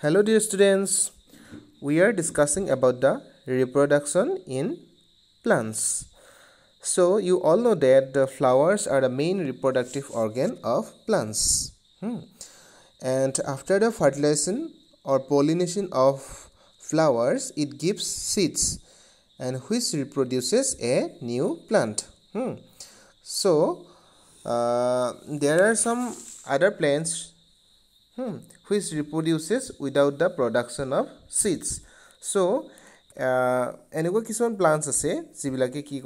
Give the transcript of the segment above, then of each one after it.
Hello dear students, we are discussing about the reproduction in plants. So you all know that the flowers are the main reproductive organ of plants. And after the fertilization or pollination of flowers, it gives seeds and which reproduces a new plant. So there are some other plants which reproduces without the production of seeds. So এনেকুৱা কিছুমান plants আছে যিবিলাকে কি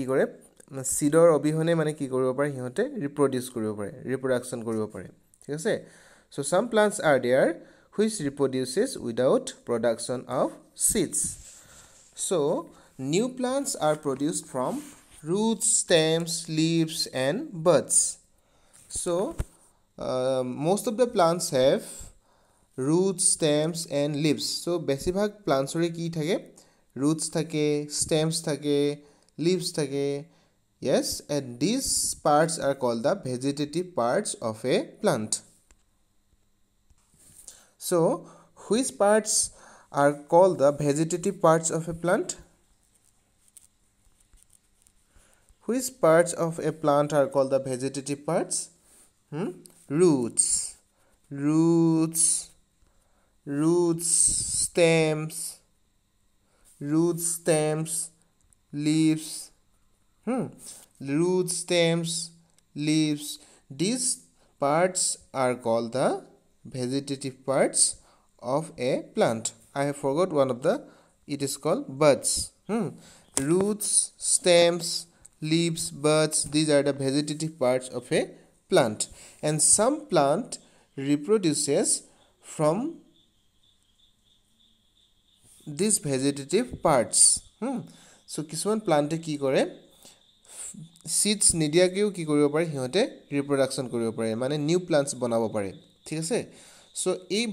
কৰে সিডৰ অবিহনে মানে কি কৰিব পাৰে হিহঁতে ৰিপ্ৰডিউস কৰিব পাৰে ৰিপ্ৰডাকশন কৰিব পাৰে ঠিক আছে so some plants are there which reproduces without production of seeds so new plants are produced from roots stems leaves and buds so most of the plants have roots stems and leaves so বেছিভাগ plants ৰে কি থাকে roots থাকে stems থাকে leaves থাকে yes and these parts are called the vegetative parts of a plant so which parts are called the vegetative parts of a plant which parts of a plant are called the vegetative parts roots stems leaves roots stems leaves these parts are called the vegetative parts of a plant I have forgot one of the it is called buds roots stems leaves buds these are the vegetative parts of a plant and some plant reproduces from these vegetative parts so কিছুমান প্লান্টে কি কৰে seeds নিদিয়াকেও কি কৰিব পাৰে হিহঁতে ৰিপ্ৰডাকশন কৰিব পাৰে মানে নিউ প্লান্টস বনাব পাৰে ঠিক আছে so এই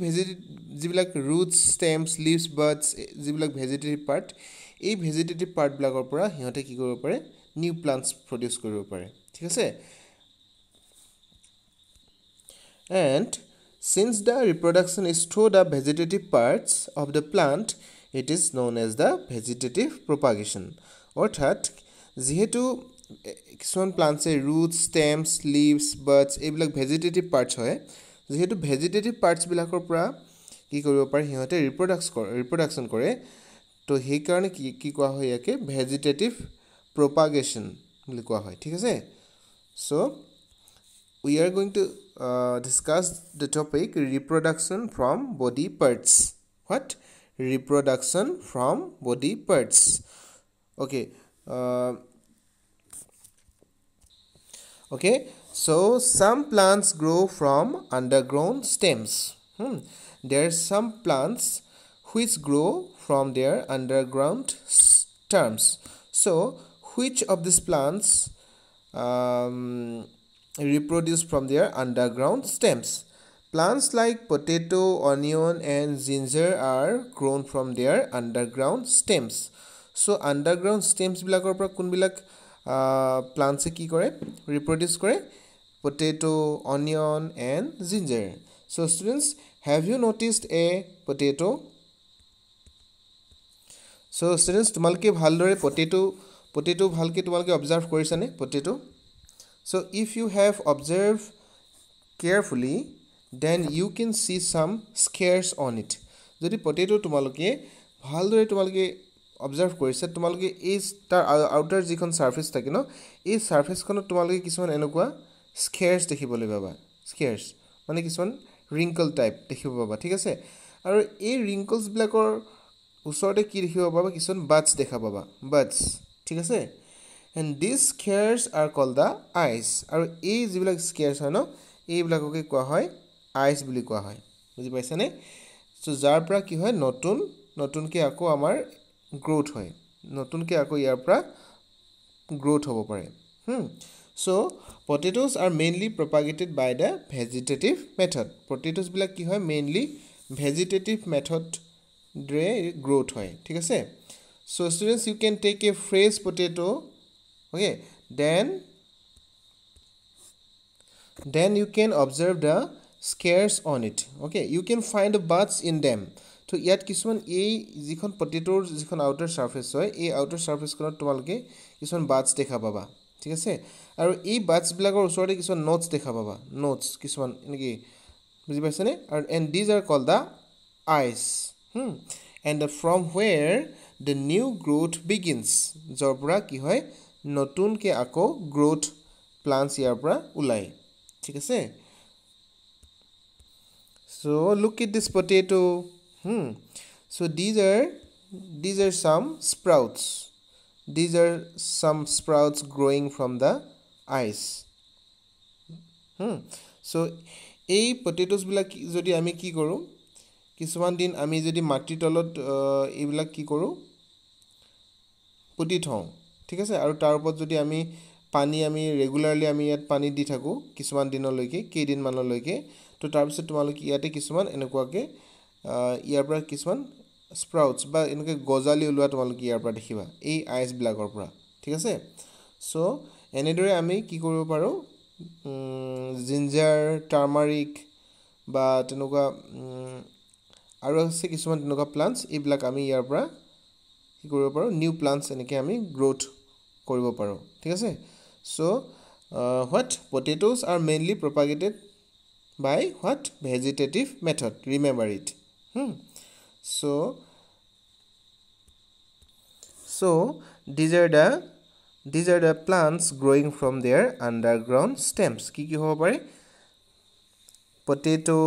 যিবিলাক roots stems leaves buds যিবিলাক vegetative part এই vegetative part বিলাকৰ পৰা হিহঁতে কি কৰিব পাৰে নিউ প্লান্টস প্ৰডিউস কৰিব পাৰে ঠিক আছে and since the reproduction is through the vegetative parts of the plant it is known as the vegetative propagation অৰ্থাৎ যেহেতু কিছুমান প্লান্টসে roots stems leaves buds এইবিলাক vegetative parts হয় যেহেতু vegetative parts বিলাকৰ পৰা কি কৰিব পাৰে হিহঁতে ৰিপ্ৰডাকশন কৰে তো সেই কাৰণে কি কোৱা হয় ইয়াকে vegetative propagation বুলি কোৱা হয় ঠিক আছে so we are going to discuss the topic reproduction from body parts what reproduction from body parts okay okay so some plants grow from underground stems there are some plants which grow from their underground stems so which of these plants reproduce from their underground stems plants like potato onion and ginger are grown from their underground stems so underground stems bilakor pora kun bilak plants e ki kore reproduce kore potato onion and ginger so students have you noticed a potato so students tumalke bhaldore potato bhalke tumalke observe korisane potato so if you have observed carefully then you can see some scars on it jodi potato tumalke bhaldore tumalke observe korise tumalke is tar outer jikhon surface thake no ei surface khonot tumalke kisman enokwa scars dekhibole baba scars mane kisman wrinkle type dekhibo baba thik ase aru ei wrinkles bilakor usorde ki dekhibo baba kisman buds dekha baba buds thik ase and these scars are called the eyes aru ei jibilak scars hoy no ei bilakoke koa hoy eyes বুলি কোৱা হয় বুজি পাইছা নে so যাৰ পৰা কি হয় নতুনকে আকো আমাৰ গ্ৰোথ হয় নতুনকে আকো ইয়াৰ পৰা গ্ৰোথ হ'ব পাৰে so potatoes are mainly propagated by the vegetative method potatoes বিলাক কি হয় mainly vegetative method দৰে গ্ৰোথ হয় ঠিক আছে so students you can take a fresh potato okay then you can observe the scarce on it. Okay, you can find buds in them. তো ইয়াত কিছুমান এই যিখন পটেটোৰ যিখন আউটাৰ সাৰফেস হয় এই আউটাৰ সাৰফেসখনত তোমালোকে কিছুমান বাডস দেখা পাবা ঠিক আছে আৰু এই বাডস বিলাকৰ ওচৰতে কিছুমান নোটস দেখা পাবা নোটস কিছুমান এনেকি বুজি পাইছানে আৰু and these are called the eyes and from where the new growth begins যৰ পৰা কি হয় নতুনকে আকৌ গ্ৰোথ প্লান্টস ইয়াৰ পৰা ওলাই ঠিক আছে so look at this potato so these are some sprouts these are some sprouts growing from the eyes so এই পটেটোস বিলাক যদি আমি কি কৰো কিছুমান দিন আমি যদি মাটিৰ তলত এইবিলাক কি কৰো পুতি থওঁ ঠিক আছে আৰু তাৰ ওপৰত যদি আমি পানী আমি ৰেগুলাৰলি আমি ইয়াত পানী দি থাকো কিছুমান দিনলৈকে কেইদিন মানলৈকে তো তাৰ পিছত তোমালোকে ইয়াতে কিছুমান এনেকুৱাকে ইয়াৰ পৰা কিছুমান স্প্ৰাউটস বা এনেকে গজালি ওলোৱা তোমালোকে ইয়াৰ পৰা দেখিবা এই আইস ব্লাকৰ পৰা ঠিক আছে সো এনেদৰে আমি কি কৰিব পাৰো জিঞ্জাৰ টাৰ্মাৰিক বা তেনেকুৱা আৰু আছে কিছুমান তেনেকুৱা প্লান্টস এইবিলাক আমি ইয়াৰ পৰা কি কৰিব পাৰো নিউ প্লান্টস এনেকে আমি গ্ৰোথ কৰিব পাৰো ঠিক আছে so what potatoes are mainly propagated by what vegetative method remember it so these are the plants growing from their underground stems ki hobo pare potato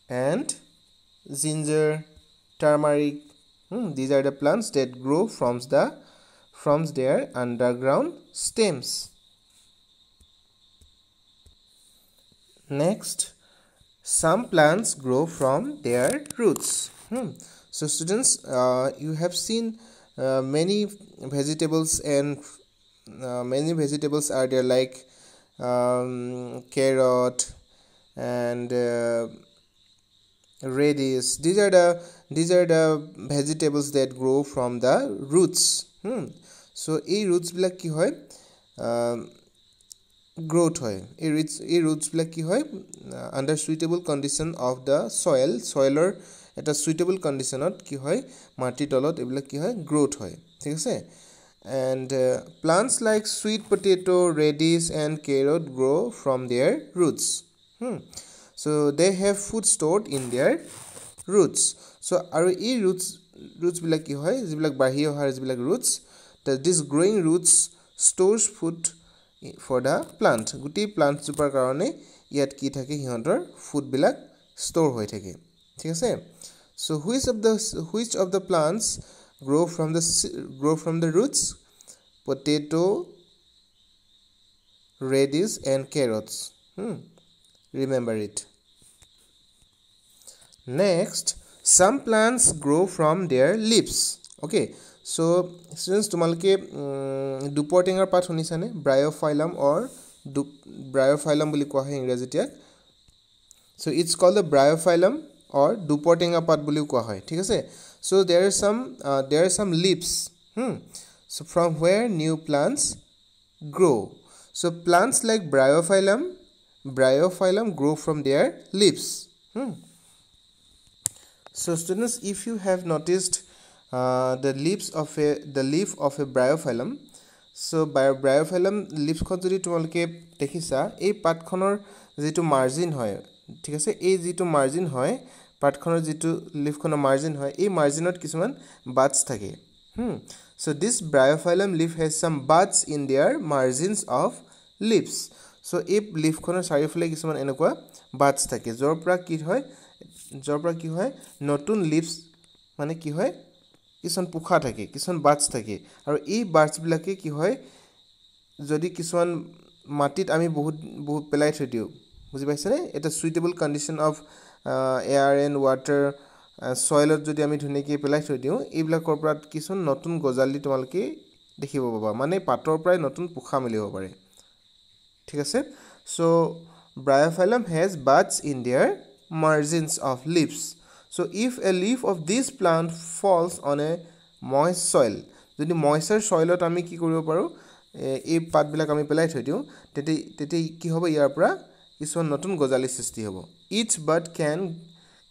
and ginger turmeric these are the plants that grow from their underground stems next some plants grow from their roots so students you have seen many vegetables and many vegetables are there like carrot and radish these are the vegetables that grow from the roots so এই roots বিলাক কি হয় growth হয় এই roots বিলাক কি হয় under suitable condition of the soiler এটা suitable conditionত কি হয় মাটি তলত এইবিলাক কি হয় growth হয় ঠিক আছে and plants like sweet potato radish and carrot grow from their roots so they have food stored in their roots so আৰু এই roots বিলাক কি হয় যিবিলাক বাঢ়ি অহাৰ যিবিলাক roots that this growing roots stores food for the plant গুটি plant জোপাৰ কাৰণে ইয়াত কি থাকে হিহঁতৰ food বিলাক store হৈ থাকে ঠিক আছে so which of the plants grow from the roots potato radish and carrots remember it next some plants grow from their leaves okay so students tumalke duportingar path hunisane bryophyllum or bryophyllum boli koa hai ingrazitiak so it's called the bryophyllum or duportingar path boli koa hai thik ase so there are some leaves so from where new plants grow so plants like bryophyllum grow from their leaves so students if you have noticed the leaf of a bryophyllum so bryophyllum leaves khon jodi tumaloke dekhisa ei pat khonor jitu margin hoy thik ase ei jitu margin hoy pat khonor jitu leaf khonor margin hoy ei marginot kisuman buds thake so this bryophyllum leaf has some buds in their margins of leaves so ei leaf khonor sarifale kisuman enekwa buds thake jor pra ki hoy notun leaves মানে কি হয় কিছুমান পোখা থাকে কিছুমান Buds থাকে আৰু এই বাডস বিলাকে কি হয় যদি কিছুমান মাটিত আমি বহুত পেলাই থৈ দিও বুজি পাইছানে এটা suitable condition of air and water সয়েলত যদি আমি ধুনিকে পেলাই থৈ দিও এইবিলাকৰ পৰা কিছুমান নতুন গজালি তোমালকে দেখিব পাবা মানে পাতৰ প্ৰায় নতুন পোখা মিলিব পাৰে ঠিক আছে so bryophyllum has buds in their margins of leaves so if a leaf of this plant falls on a moist soil যদি moisture soilot আমি কি কৰিব পাৰো এই পাত বিলাক আমি পেলাই থৈ দিও তেতে কি হ'ব ইয়াৰ পৰা কিছুমান নতুন গজালি সৃষ্টি হ'ব ইচ বাড ক্যান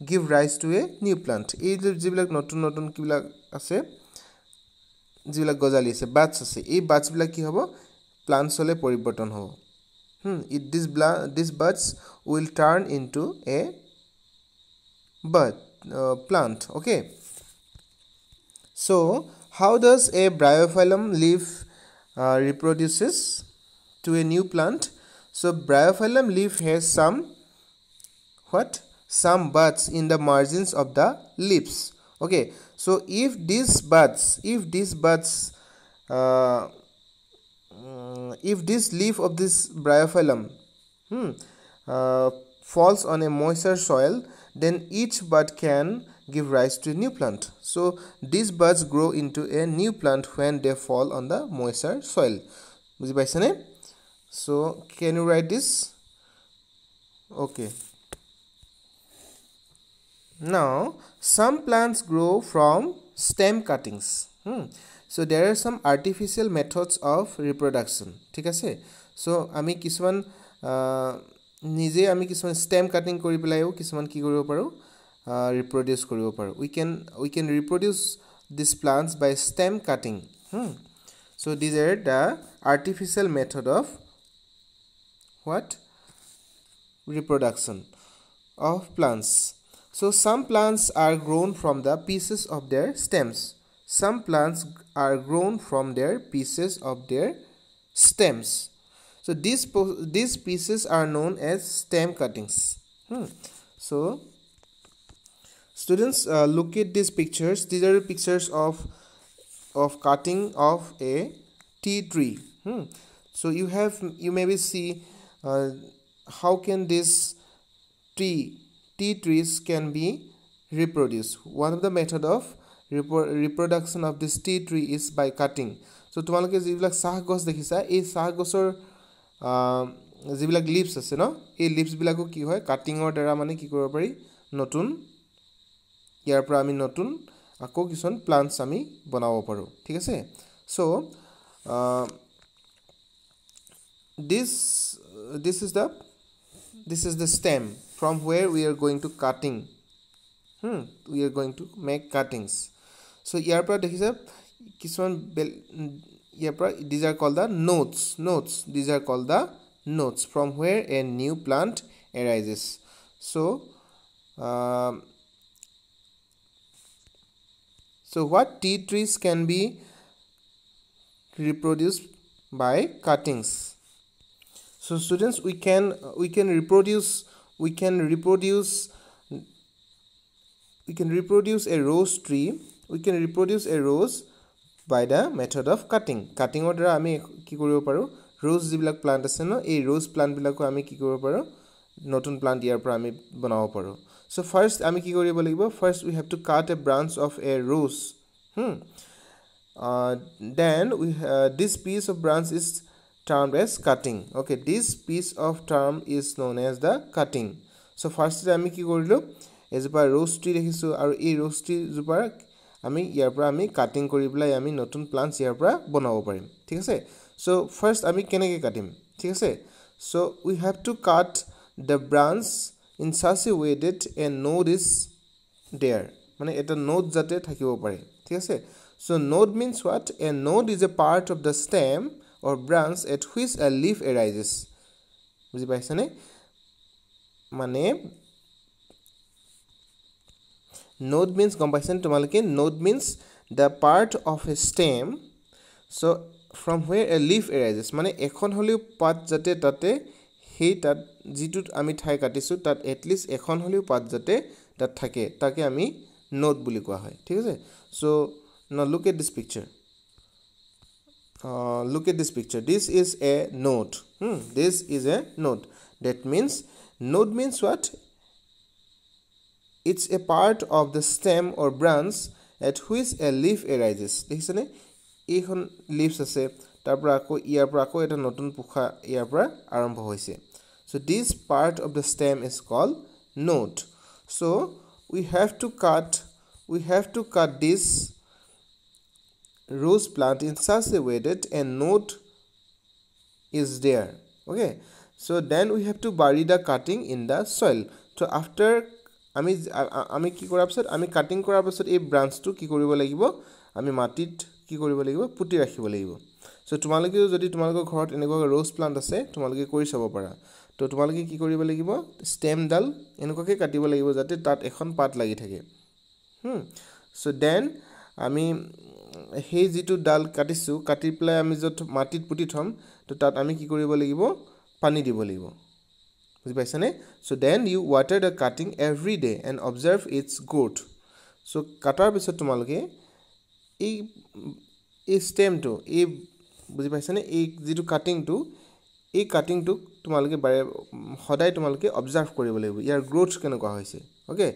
গিভ ৰাইজ টু এ নিউ প্লান্ট এই যিবিলাক নতুন নতুন কিবিলাক আছে যিবিলাক গজালি আছে বাডছ আছে এই বাডছবিলাক কি হ'ব প্লান্টছলৈ পৰিৱৰ্তন হ'ব this buds will turn into a bud plant okay so how does a bryophyllum leaf reproduces to a new plant so bryophyllum leaf has some buds in the margins of the leaves okay so if these buds if this leaf of this bryophyllum falls on a moister soil then each bud can give rise to a new plant so these buds grow into a new plant when they fall on the moister soil বুজি পাইছানে so can you write this okay now some plants grow from stem cuttings so there are some artificial methods of reproduction ঠিক আছে so আমি কিছুমান নিজে আমি কিছুমান stem cutting কৰি পেলাইও কিছুমান কি কৰিব পাৰো reproduce কৰিব পাৰো we can reproduce these plants by stem cutting so these are the artificial method of reproduction of plants so some plants are grown from the pieces of their stems some plants are grown from their pieces of their stems so these pieces are known as stem cuttings so students look at these pictures these are pictures of cutting of a tea tree so you maybe see how can this tea trees can be reproduced one of the method of reproduction of this tea tree is by cutting so তোমালোকে যিবিলাক চাহ গছ দেখিছা এই চাহ গছৰ যিবিলাক leaves আছে ন এই লিভস বিলাকো কি হয় কাটিংৰ দ্বাৰা মানে কি কৰিব পাৰি নতুন ইয়াৰ পৰা আমি নতুন আকৌ কিছুমান প্লান্টস আমি বনাব পাৰো ঠিক আছে so this is the stem from where we are going to cutting we are going to make cuttings so ইয়াৰ পৰা দেখিছা কিছুমান ইয়াৰ পৰা these are called the nodes these are called the nodes from where a new plant arises so what tea trees can be reproduced by cuttings so students we can reproduce a rose tree we can reproduce a rose by the method of cutting or দ্বাৰা আমি কি কৰিব পাৰো rose যিবিলাক plant আছে ন এই rose plant বিলাকো আমি কি কৰিব পাৰো নতুন plant ইয়াৰ পৰা আমি বনাব পাৰো so first আমি কি কৰিব লাগিব first we have to cut a branch of a rose then this piece of branch is termed as cutting okay this piece of term is known as the cutting so first আমি কি কৰিলো এজোপা rose tree দেখিছো আৰু এই rose tree জোপা আমি ইয়াৰ পৰা আমি কাটিং কৰি পেলাই আমি নতুন প্লান্টস ইয়াৰ পৰা বনাব পাৰিম ঠিক আছে so first আমি কেনেকৈ কাটিম ঠিক আছে so we have to cut the branch in such a way that a node is there মানে এটা node যাতে থাকিব পাৰে ঠিক আছে so node means what a node is a part of the stem or branch at which a leaf arises বুজি পাইছানে মানে node means compassion তোমালকে node means the part of a stem so from where a leaf arises মানে এখন হলিও পাত যাতে তাতে হেই তাত জিটুত আমি ঠাই কাটিছো তাত at least এখন হলিও পাত যাতে তাত থাকে তাকে আমি node বুলি কোৱা হয় ঠিক আছে so now look at this picture this is a node this is a node that means node means what it's a part of the stem or branch at which a leaf arises দেখিছনে এইখন leaves আছে তাৰ পৰা আকৌ ইয়াৰ পৰা আকৌ এটা নতুন পোখা ইয়াৰ পৰা আৰম্ভ হৈছে so this part of the stem is called node so we have to cut this rose plant in such a way that a node is there okay So then we have to bury the cutting in the soil. So after আমি কি কৰাৰ পিছত আমি cutting কৰাৰ পিছত এই ব্ৰাঞ্চটো কি কৰিব লাগিব আমি মাটিত কি কৰিব লাগিব পুতি ৰাখিব লাগিব সো তোমালোকে যদি তোমালোকৰ ঘৰত এনেকুৱা ৰ'জ প্লান্ট আছে তোমালোকে কৰি চাব পাৰা তো তোমালোকে কি কৰিব লাগিব ষ্টেম ডাল এনেকুৱাকৈ কাটিব লাগিব যাতে তাত এখন পাত লাগি থাকে সো দেন আমি সেই যেটো ডাল কাটিছো কাটি প্লাই আমি যত মাটিত পুতি থম তো তাত আমি কি কৰিব লাগিব পানী দিব লাগিব বুজি পাইছানে so then you water the cutting every day and observe its growth so কাটাৰ পিছত তোমালোকে এই ষ্টেমটো এই বুজি পাইছানে এই যেটো কাটিংটো তোমালোকে সদায় তোমালোকে অবজাৰ্ভ কৰিব লাগিব ইয়াৰ গ্ৰোথ কেনেকুৱা হৈছে okay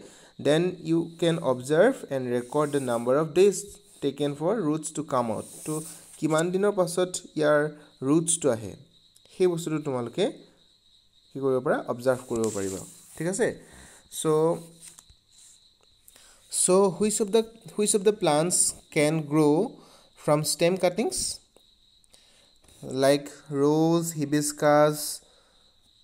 then you can observe and record the number of days taken for roots to come out to কিমান দিনৰ পাছত ইয়াৰ roots to আহে সেই বস্তুটো তোমালোকে কি কৰিব পাৰা অবজাৰ্ভ কৰিব পাৰিবা ঠিক আছে so which of the plants can grow from stem cuttings like rose hibiscus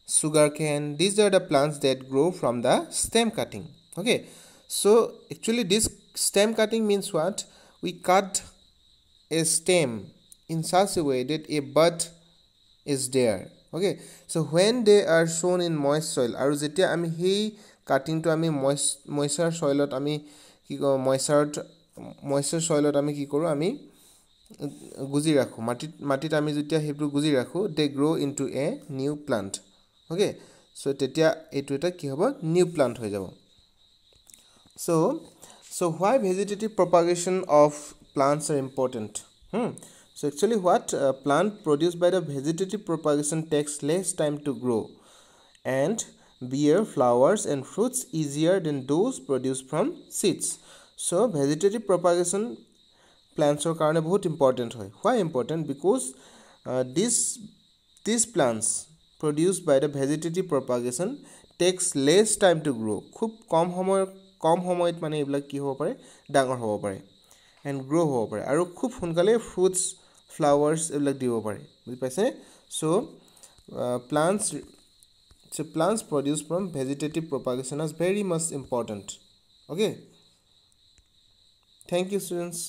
sugarcane these are the plants that grow from the stem cutting okay so actually this stem cutting means what we cut a stem in such a way that a bud is there okay so when they are sown in moist soil aru jetia ami hei cutting to ami moisture soilot ami ki moisture soilot ami ki koru ami guji rakhu matit ami jetia hebru guji rakhu they grow into a new plant okay so tetia etu eta ki hobo new plant hoy jabo so why vegetative propagation of plants are important so actually what plant produced by the vegetative propagation takes less time to grow and bear flowers and fruits easier than those produced from seeds so vegetative propagation plants are karone bahut important hoy why important because these plants produced by the vegetative propagation takes less time to grow খুব কম সময়ত মানে এবলা কি হ'ব পাৰে ডাঙৰ হ'ব পাৰে and grow হ'ব পাৰে আৰু খুব সোনকালে fruits flowers ebla dibo pare বুজি পাইছে so plants produced from vegetative propagation is very much important okay thank you students